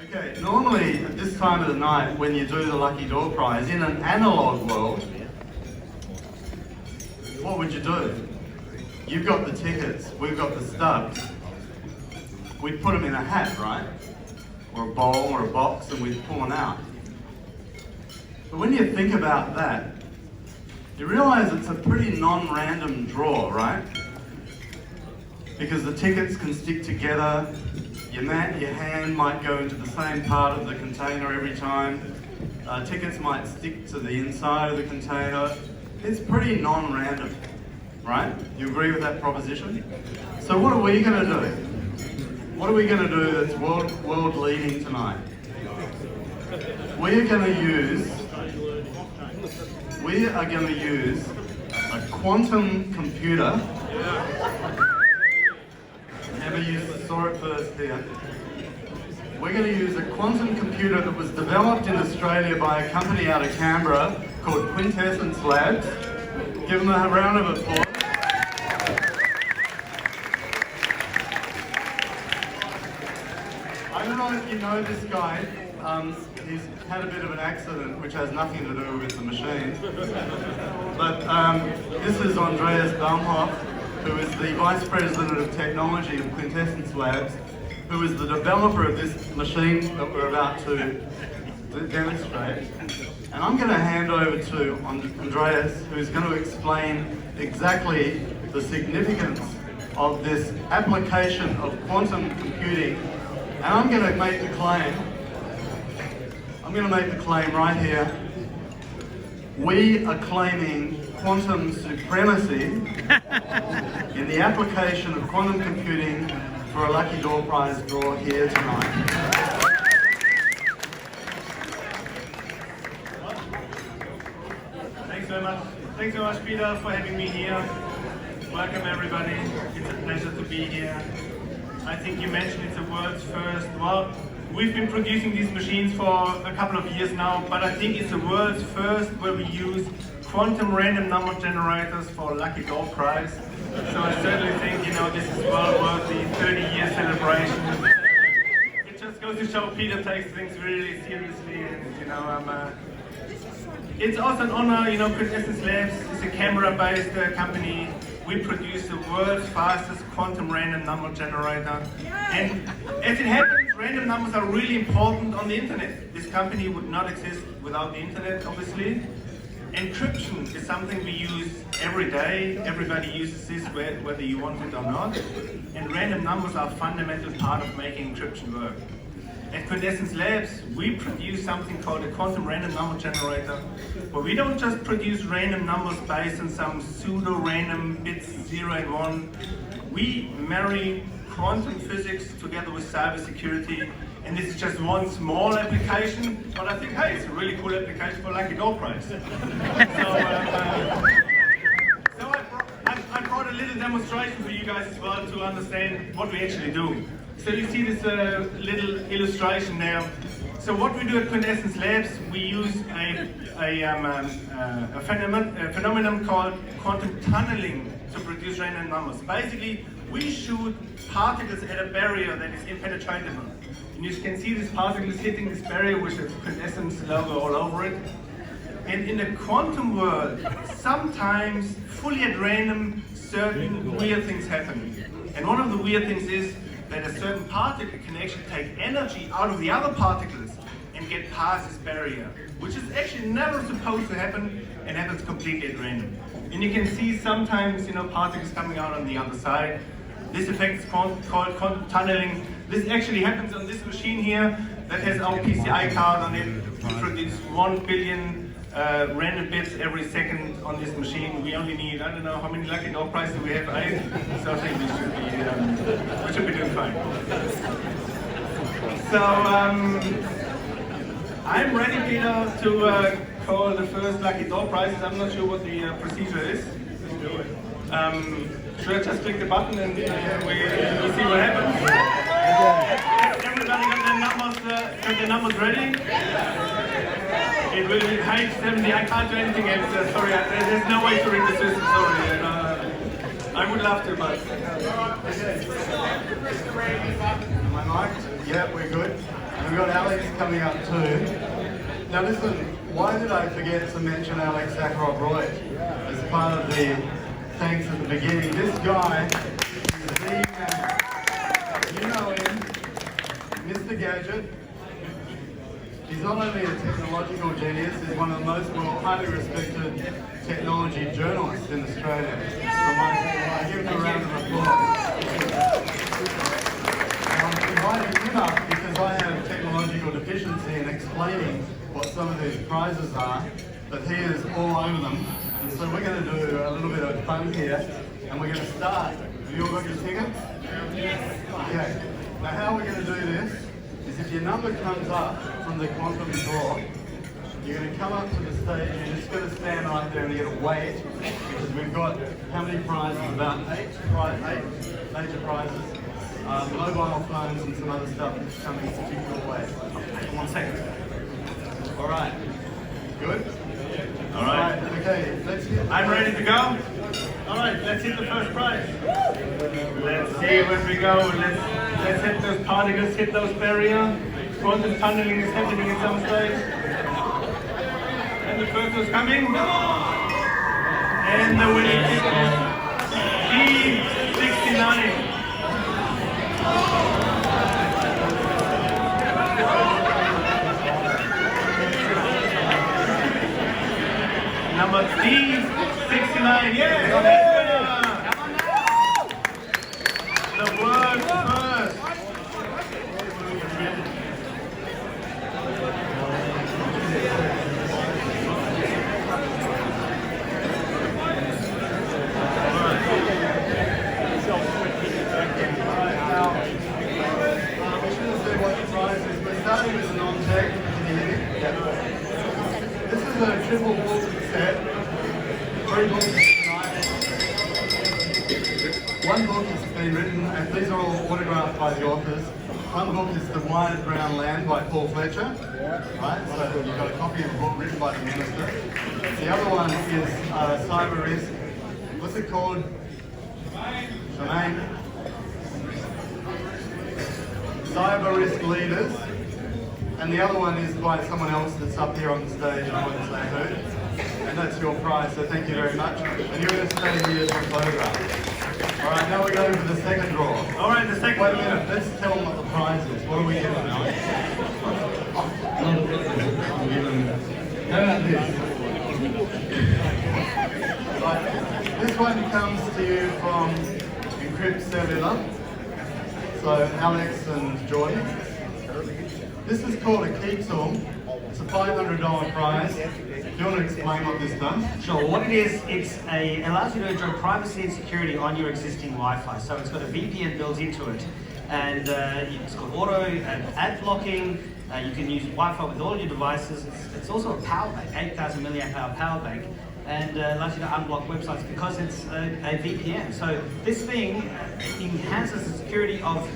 Okay, normally at this time of the night when you do the lucky door prize, in an analog world, what would you do? You've got the tickets, we've got the stubs. We'd put them in a hat, right? Or a bowl or a box, and we'd pull them out. But when you think about that, you realise it's a pretty non-random draw, right? Because the tickets can stick together, your hand might go into the same part of the container every time, tickets might stick to the inside of the container. It's pretty non-random, right? You agree with that proposition? So what are we going to do? What are we going to do that's world leading tonight? We are going to use a quantum computer. Never saw it first here. We're going to use a quantum computer that was developed in Australia by a company out of Canberra called Quintessence Labs. Give them a round of applause. I don't know if you know this guy. He's had a bit of an accident which has nothing to do with the machine. But this is Andreas Baumhof, who is the Vice President of Technology of Quintessence Labs, who is the developer of this machine that we're about to demonstrate. And I'm going to hand over to Andreas, who's going to explain exactly the significance of this application of quantum computing. And I'm going to make the claim. I'm going to make the claim right here. We are claiming quantum supremacy in the application of quantum computing for a lucky door prize draw here tonight. Thanks so much, Peter, for having me here. Welcome, everybody. It's a pleasure to be here. I think you mentioned it's a world's first. Well, we've been producing these machines for a couple of years now, but I think it's the world's first where we use quantum random number generators for a lucky door prize. So I certainly think, this is well worth the 30-year celebration. It just goes to show Peter takes things really seriously, and it's also an honor. Quintessence Labs is a Canberra-based company. We produce the world's fastest quantum random number generator. And as it happens, random numbers are really important on the internet. This company would not exist without the internet, obviously. Encryption is something we use every day. Everybody uses this, whether you want it or not. And random numbers are a fundamental part of making encryption work. At Quintessence Labs, we produce something called a quantum random number generator, but we don't just produce random numbers based on some pseudo-random bits 0 and 1. We marry quantum physics together with cybersecurity, and this is just one small application, but I think, hey, it's a really cool application for lucky door prize. So I brought a little demonstration for you guys as well to understand what we actually do. So you see this little illustration there. So what we do at Quintessence Labs, we use a phenomenon called quantum tunneling to produce random numbers. Basically, we shoot particles at a barrier that is impenetrable. And you can see these particles hitting this barrier with the Quintessence logo all over it. And in the quantum world, sometimes, fully at random, certain weird things happen. And one of the weird things is that a certain particle can actually take energy out of the other particles and get past this barrier, which is actually never supposed to happen and happens completely at random. And you can see sometimes, particles coming out on the other side. This effect is called quantum tunneling. This actually happens on this machine here that has our PCI card on it. We produce 1 billion random bits every second on this machine. We only need, I don't know how many lucky door prizes do we have, 8? So I think we should be doing fine. So I'm ready, Peter, to call the first lucky door prizes. I'm not sure what the procedure is. Should I just click the button and we see what happens? Everybody got their numbers ready? It will be height 70. I can't do anything else. Sorry, there's no way to read the system. Sorry. I would love to, but. Am I mic'd? Yeah, we're good. we've got Alex coming up too. Now listen, why did I forget to mention Alex Zaharov-Reutt as part of the thanks at the beginning? This guy is the man. You know him, Mr. Gadget. He's not only a technological genius, he's one of the most highly respected technology journalists in Australia. So give him a round of applause. I'm inviting him up because I have technological deficiency in explaining what some of these prizes are, but he is all over them. And so we're going to do a little bit of fun here, and we're going to start. Have you all got your tickets? Yes. Okay. Now how we're going to do this is if your number comes up from the quantum draw, you're going to come up to the stage, you're just going to stand right there and you're going to wait, because we've got how many prizes? About eight major prizes. Mobile phones and some other stuff that's coming in particular ways. 1 second. All right. Good? All right. Okay, let's hit. I'm ready to go. All right, let's hit the first prize. Let's see where we go. Let's hit those particles, hit those barriers. Quantum tunneling is happening in some stage. And the first is coming. And the winning ticket is G69. Number D69, yeah! The word first. Starting with a non-tech, can you hear me? Yeah. This is a triple book set. 3 books tonight. 1 book has been written, and these are all autographed by the authors. 1 book is The Wide Brown Land by Paul Fletcher. Right, so you've got a copy of the book written by the minister. The other one is Cyber Risk. What's it called? Shemaine? Cyber Risk Leaders. And the other one is by someone else that's up here on the stage, I wouldn't say who. And that's your prize, so thank you very much. And you're going to stay here for a photograph. All right, now we're going for the second draw. All right, the second. Wait a minute, let's tell them what the prize is. What are we giving now? How about this? Right, this one comes to you from Encrypt Cellular. So Alex and Jordan. This is called a key tool. It's a $500 prize. Do you want to explain what this does? Sure. What it is, it allows you to enjoy privacy and security on your existing Wi-Fi. So it's got a VPN built into it, and it's got auto and ad blocking. You can use Wi-Fi with all your devices. It's also a power bank, 8,000 milliamp hour power bank, and allows you to unblock websites because it's a VPN. So this thing enhances the security of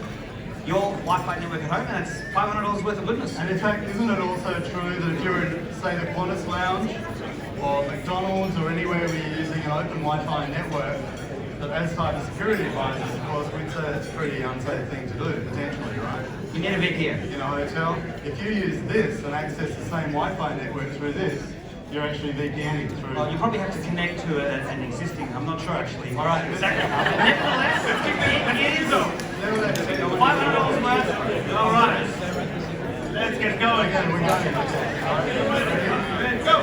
your Wi-Fi network at home, and that's $500 worth of goodness. And in fact, isn't it also true that if you're in, say, the Qantas Lounge or McDonald's or anywhere where you're using an open Wi-Fi network, that as cybersecurity advisors, of course, we'd say it's a pretty unsafe thing to do, potentially, right? You need a VPN. In a hotel, if you use this and access the same Wi-Fi network through this, you're actually VPNing through. Well, you probably have to connect to an existing. I'm not sure actually. All right, Exactly. Nevertheless, it is $500 worth. All right. Let's get going. Again, we're going. Let's go.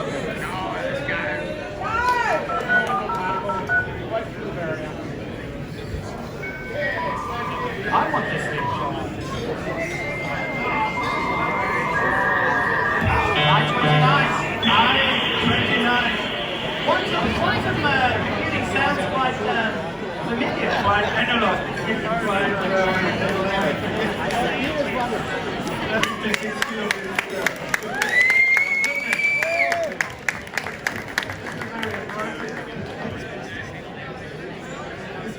I want this thing. It sounds quite familiar. Quite analog. This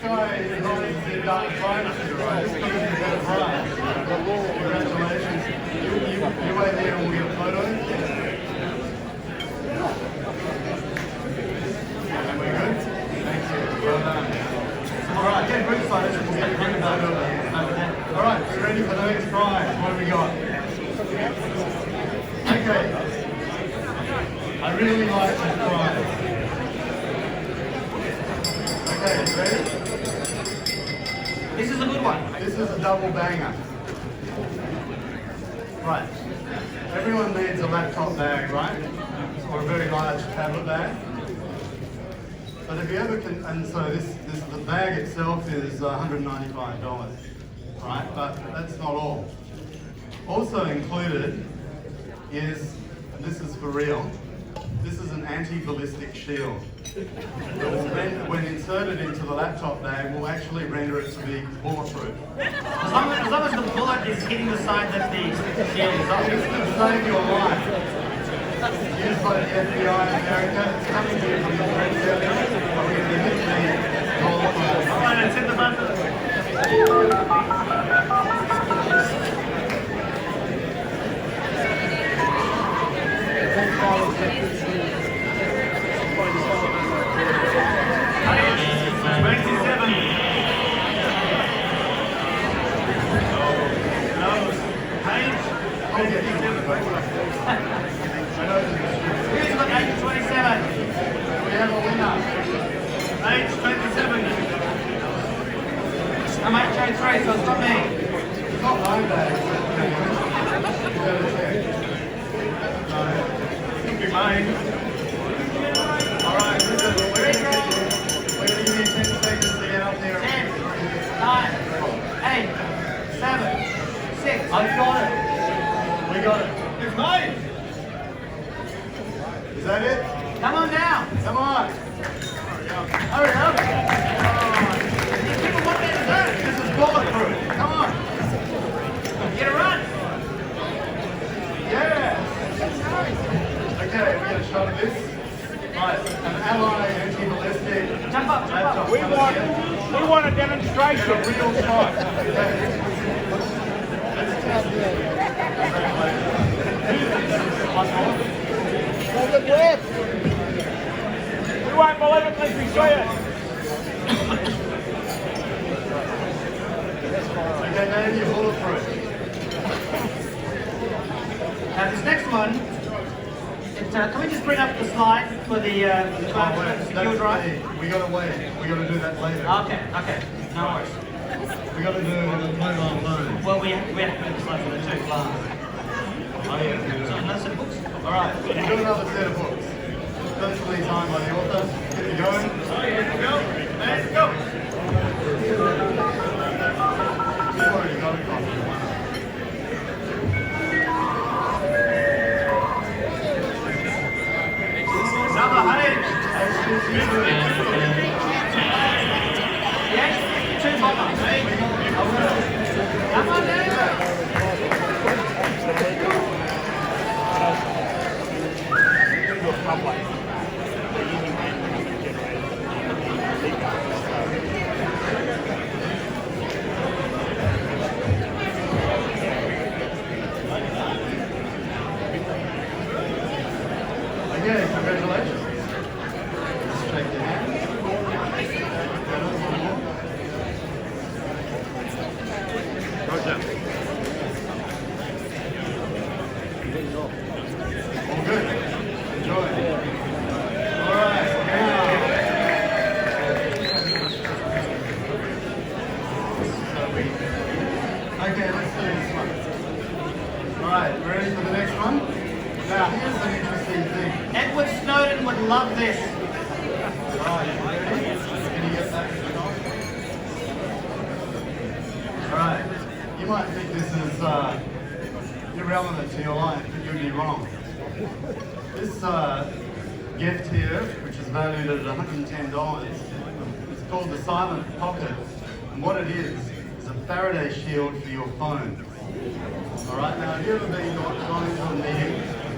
guy is not in dark privacy, right? This guy is a prize. Congratulations. You wait here and we'll get a photo. And we're good? Thank you. Well done. Alright, get group photos and we'll get a photo over there. Alright, we're ready for the next prize. What have we got? Okay. I really like this prize. Okay, ready? This is a good one. This is a double banger. Right. Everyone needs a laptop bag, right? Or a very large tablet bag. But if you ever can, and so the bag itself is $195, right? But that's not all. Also included is, and this is for real, this is an anti-ballistic shield. When inserted into the laptop bag, will actually render it to be bulletproof. As long as the bullet is hitting the side that the shield is on. It's going to save your life. Used by the FBI in America. It's coming here from the French area. We're going to hit the bulletproof. All right, let's hit the button. Who's got 827? We have a winner. Age 27. I'm 823, so it's not me. It's not my bag. You better check. No. Could be mine. Alright, listen, we're going to give you 10 seconds to get up there. 10, 9, 8, 7, 6. I've got it. We got it. It's mine. Is that it? Come on now. Come on. Hurry up. These people want me to do. This is bulletproof. Come on. Get a run. Yeah. Okay, we get a shot of this. Right, an Ally anti-ballistic Jump up, jump laptop. up. We want a demonstration. A real shot. Okay. Let's test it. We won't believe it unless we see it. Okay, now you're bulletproof. Now this next one, can we just bring up the slide for the secure drive? We gotta wait. We gotta do that later. Okay, no worries. We gotta do mobile phone. Well, we have to put the slide for the two glass. Oh yeah, we do. So another set of books? Alright, we'll do another set of books. Personally signed by the author. Get you going. Let's go. Let's go. You've already got a copy. Another height. Yes? Two bottles. Come on now. Okay, congratulations. Let's shake your hand. Roger. All good. Enjoy. All right, now. Okay, let's do this one. All right, ready for the next one? Now, here's an interesting thing. Edward Snowden would love this. Alright, you ready? Can you get that? Alright, you might think this is irrelevant to your life, but you'd be wrong. This gift here, which is valued at $110, is called the Silent Pocket. And what it is a Faraday shield for your phone. Alright, now have you ever gone into a meeting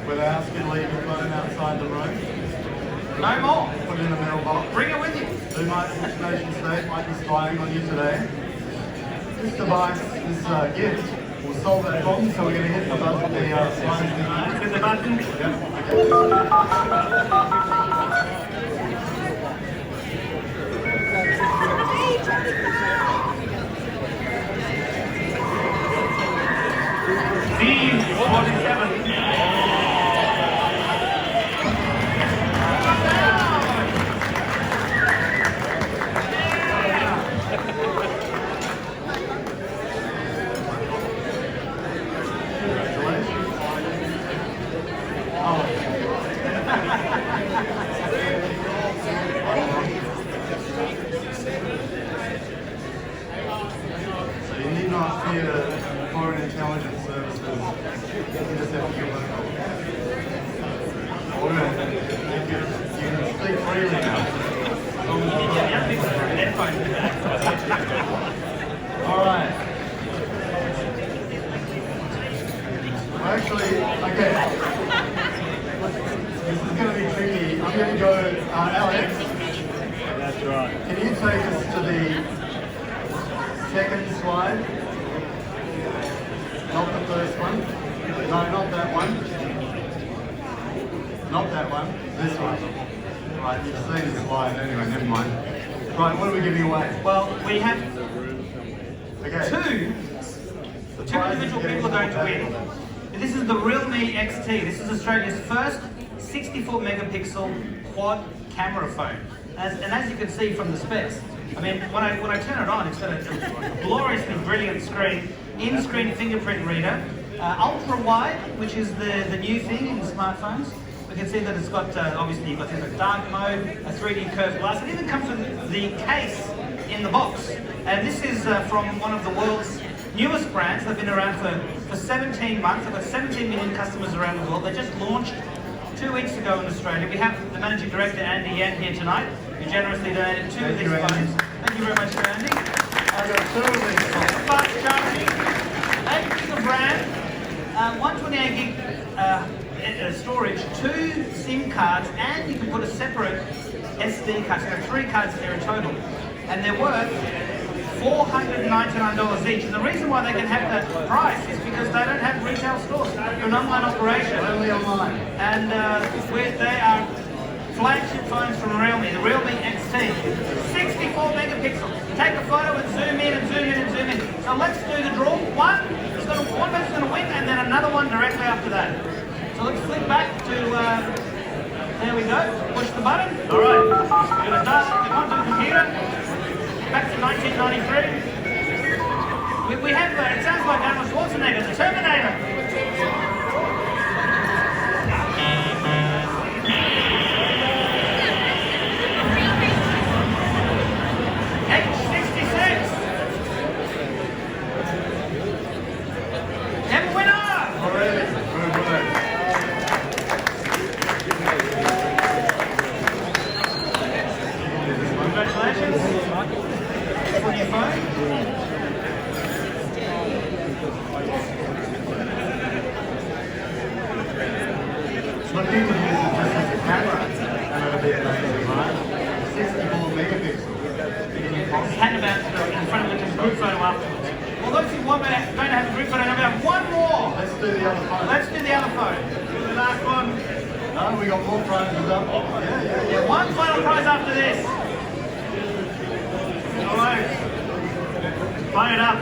where they ask you to leave your phone outside the room? No more. Put it in a mailbox. Bring it with you. Which nation state might be spying on you today. This device, this gift, will solve that problem, so we're going to hit the button, the slide thing. Hit the button. Okay. So you need not fear foreign intelligence services. You just have to be local. All right. Thank you. You can speak freely now. All right. Well, actually, okay. This is going to be tricky. I'm going to go, Alex. That's right. Can you take us to the second slide? Not the first one. No, not that one. Not that one. This one. Right, you've seen the slide anyway, never mind. Right, what are we giving away? Well, we have Okay. two individual people are going to win. This is the realme XT. This is Australia's first 64 megapixel quad camera phone. And as you can see from the specs, I mean, when I turn it on, it's got a gloriously brilliant screen, in-screen fingerprint reader, ultra wide, which is the new thing in smartphones. We can see that it's got, obviously you've got things like dark mode, a 3D curved glass. It even comes with the case in the box. And this is from one of the world's newest brands. They've been around for 17 months. They've got 17 million customers around the world. They just launched 2 weeks ago in Australia. We have the Managing Director, Andy Yan, here tonight, who generously donated two of these phones. Thank you very much, Andy. I've got two of these. Fast charging, 8 gig of RAM, 128 gig storage, 2 SIM cards, and you can put a separate SD card. So there are 3 cards here in total. And they're worth $499 each. And the reason why they can have that price is because they don't have retail stores. They're an online operation. Only online. And they are flagship phones from Realme, the Realme XT. 64 megapixels. Take a photo and zoom in and zoom in and zoom in. So let's do the draw. One person's going to win, and then another one directly after that. So let's flip back to, there we go. Push the button. All right. We're going to start onto the computer. Back to 1993. We have, it sounds like Arnold Schwarzenegger, the Terminator. Look, you can use it just as a camera, and it'll be amazing, right? 64 megapixels. Hand about in front of the group photo afterwards. Well, those who want to have a group photo, have one more. Let's do the other phone. Let's do the other phone. Do the last one. No, we got more prizes up. Yeah, one final prize after this. All right. Fire it up.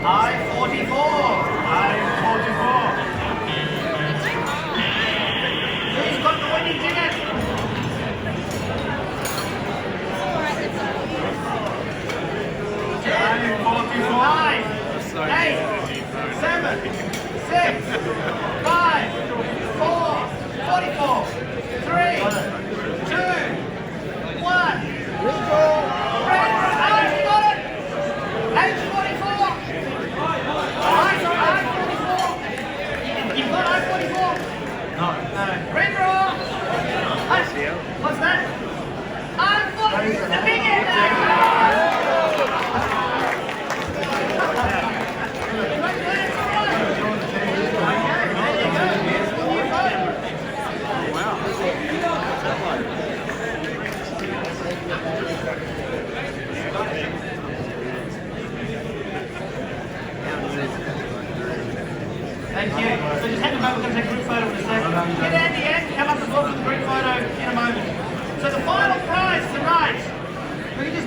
I-44. Who's got the winning ticket? I-44. 9, 8, 7, 6, 5, 4, 44, 3, 2, 1. I got it! H44! You've got I-44? No. Red draw! What's that? I-44! The big end!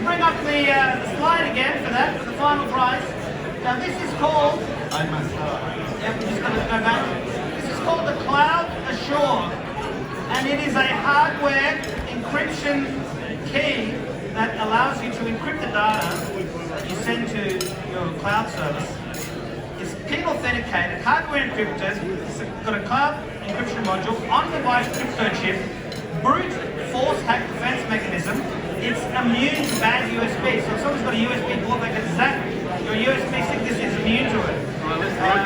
just bring up the slide again for that, for the final prize. Now this is called, I must yeah, we're just going to go back. This is called the Cloud Assure, and it is a hardware encryption key that allows you to encrypt the data that you send to your cloud service. It's PIN authenticated, hardware encrypted, it's got a cloud encryption module, on-device crypto chip, brute force hack defense mechanism. It's immune to bad USB. So if someone's got a USB port, they can zap your USB stick. This is immune to it.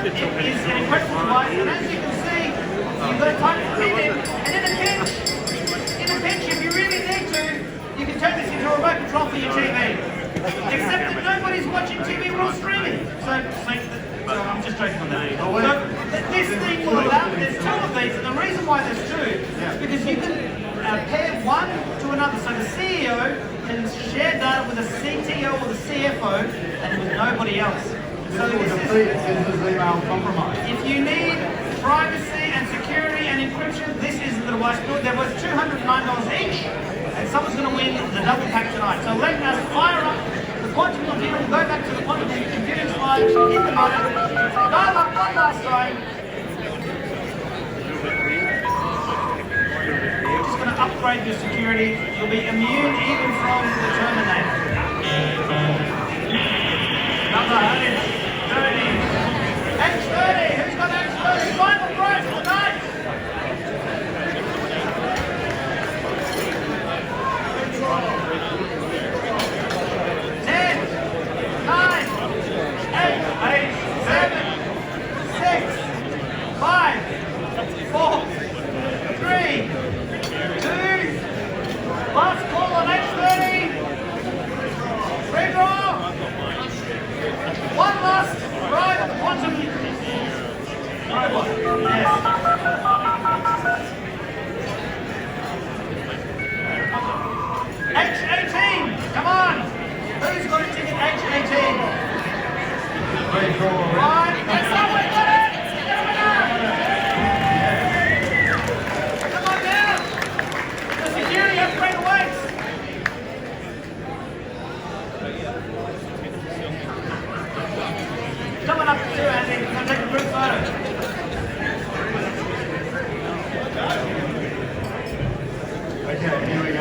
It is an incredible device, and as you can see, you've got a type of pin in, and in a pinch, if you really need to, you can turn this into a remote control for your TV. Except that nobody's watching TV, we're all streaming. So I'm just joking on that. So this thing will allow, there's two of these, and the reason why there's two is because you can pair one to another. So the CEO can share data with the CTO or the CFO and with nobody else. So this is email compromise. if you need privacy and security and encryption, this is the device. They're worth $209 each, and someone's going to win the double pack tonight. So let us fire up the quantum computer. We'll go back to the quantum computing slide, hit the button, dial up one last time. Just going to upgrade your security. You'll be immune even from the Terminator. Number 30. H30. Who's got H30? Final prize for the night. Last call on H30. Redraw. One last ride of the quantum robot. Yes. H18. Come on. Who's got a ticket H18? Redraw. Right. That's how we got it. Come on now. The security upgrade awaits. Coming up too, Andy. We're going to take a group photo. Okay, here we go.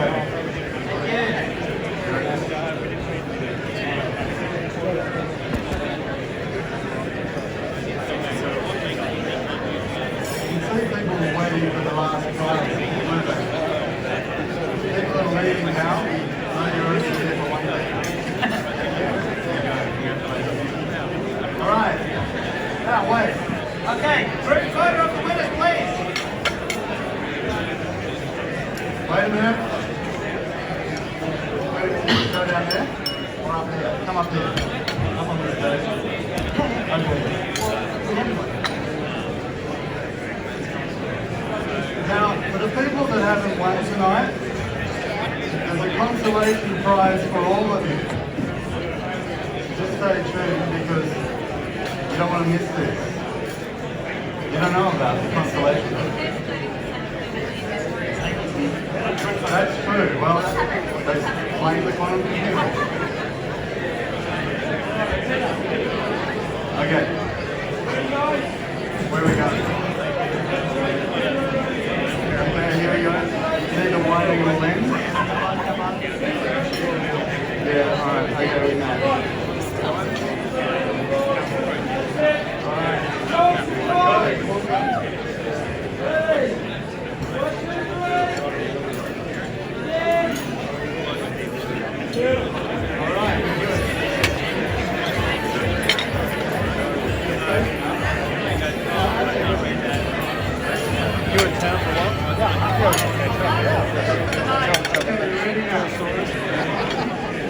Thank you. You can see people waiting for the last prize. People are leaving now. You're only here for one day. All right. Now wait. Okay, group photo of the winners, please. Wait a minute. Wait, go down there. Or up here. Come up here. Up on the stage. Okay. Now, for the people that haven't won tonight, there's a consolation prize for all of you. Just stay tuned because you don't want to miss this. You don't know about the consolation. That's true. Well, they playing the quantum computer. Okay. Where we go? Okay, here we go. You need the widening of the lens. Yeah, alright. Okay, we know.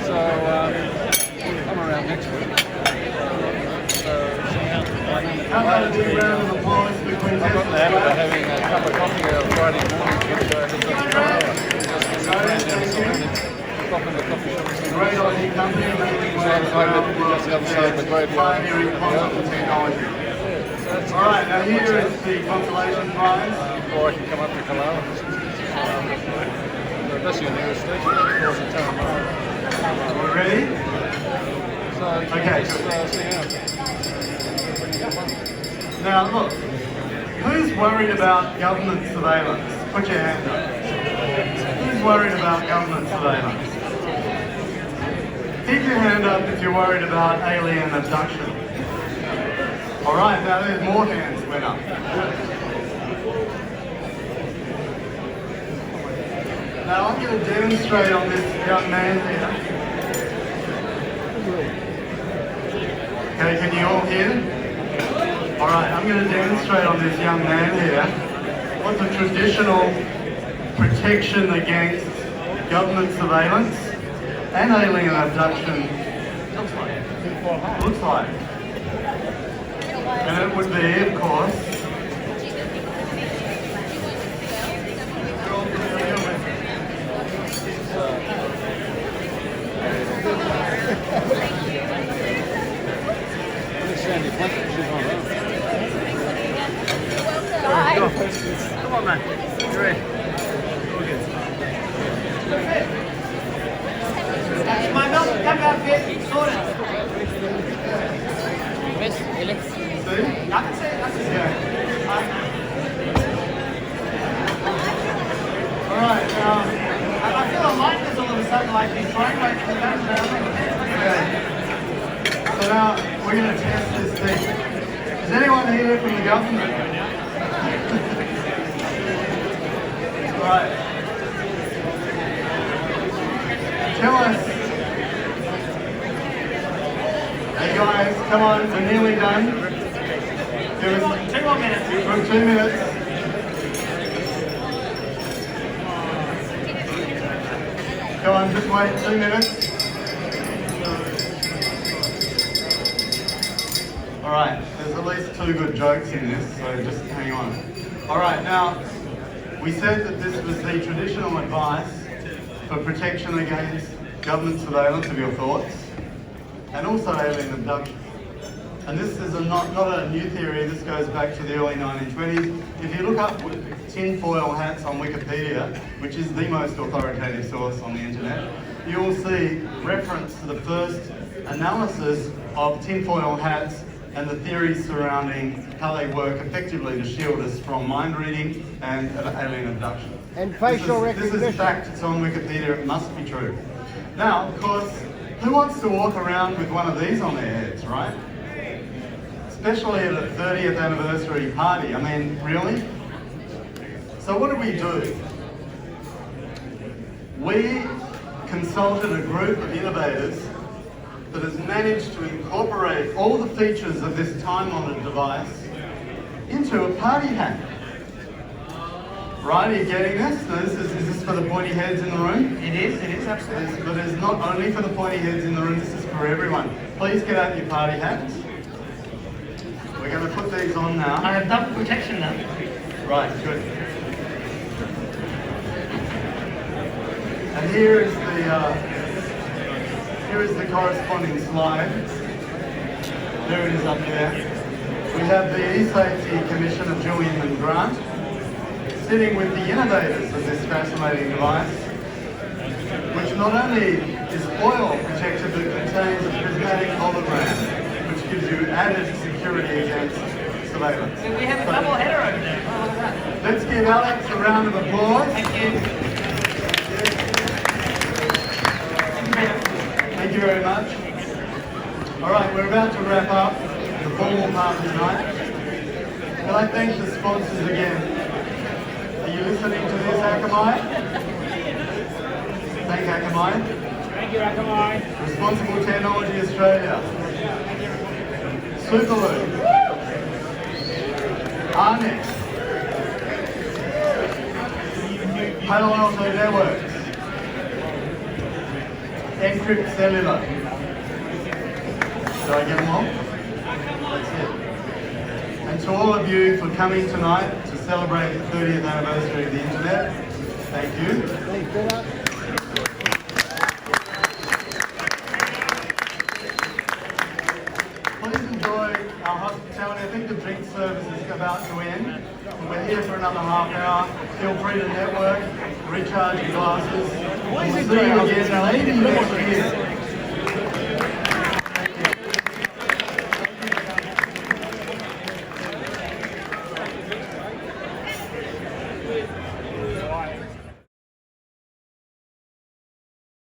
So I'm around next week. How about a big round of applause for Quintessence I've got the habit of Labs? having a cup of coffee on Friday morning, so I just pop in the coffee shop. Great Aussie company making waves around the world, pioneering quantum technology. Alright, now here is the consolation prize. Or I can come up to Kalala. That's your nearest station, of course, in Taramara. Ready? So, Okay, now look, who's worried about government surveillance? Put your hand up. Who's worried about government surveillance? Keep your hand up if you're worried about alien abduction. All right, now there's more hands went up. Now I'm going to demonstrate on this young man here. Okay, can you all hear? All right, I'm going to demonstrate on this young man here what the traditional protection against government surveillance and alien abduction looks like. And it would be, of course, you're all familiar with Sandy, she's on her. Come on, man. You're in. My milk, come out here, sort it. See? I can see it, I can see it. All right, now, I feel a lightness all of a sudden, like these brainwaves in the background. okay. So now we're going to test this thing. Is anyone here from the government? All right. Tell us. Hey guys, come on, we're nearly done. Give us 2 more minutes. 2 minutes. Go on, just wait 2 minutes. Alright, there's at least 2 good jokes in this, so just hang on. Alright, now, we said that this was the traditional advice for protection against government surveillance of your thoughts, and also alien abduction. And this is not a new theory, this goes back to the early 1920s. If you look up tinfoil hats on Wikipedia, which is the most authoritative source on the internet, you will see reference to the first analysis of tinfoil hats and the theories surrounding how they work effectively to shield us from mind reading and alien abduction. And facial recognition. This is fact, it's on Wikipedia, it must be true. Now, of course, who wants to walk around with one of these on their heads, right? Especially at a 30th anniversary party, I mean, really? So what did we do? We consulted a group of innovators that has managed to incorporate all the features of this time-honoured device into a party hat. Right, are you getting this? So is this for the pointy heads in the room? It is absolutely. But it's not only for the pointy heads in the room, this is for everyone. Please get out your party hats. We're going to put these on now. I have double protection now. Right, good. And here is the corresponding slide. There it is up there. We have the E-Safety Commission of Julian and Grant sitting with the innovators of this fascinating device, which not only is oil protected but contains a prismatic hologram, which gives you added security against surveillance. We have a double header over there. Oh, look at that. Let's give Alex a round of applause. Thank you. Thank you very much. All right, we're about to wrap up the formal part of tonight. Can I thank the sponsors again? Are you listening to this, Akamai? Thank Akamai. Thank you, Akamai. Responsible Technology Australia. Superloop. Arnex. Palo Alto Networks. Encrypt Cellular. Did I get them all? That's it. And to all of you for coming tonight to celebrate the 30th anniversary of the internet, thank you. Thanks, Peter. Please enjoy our hospitality. I think the drink service is about to end. We're here for another half hour. Feel free to network, recharge your glasses, What is it See you doing? again, maybe next year.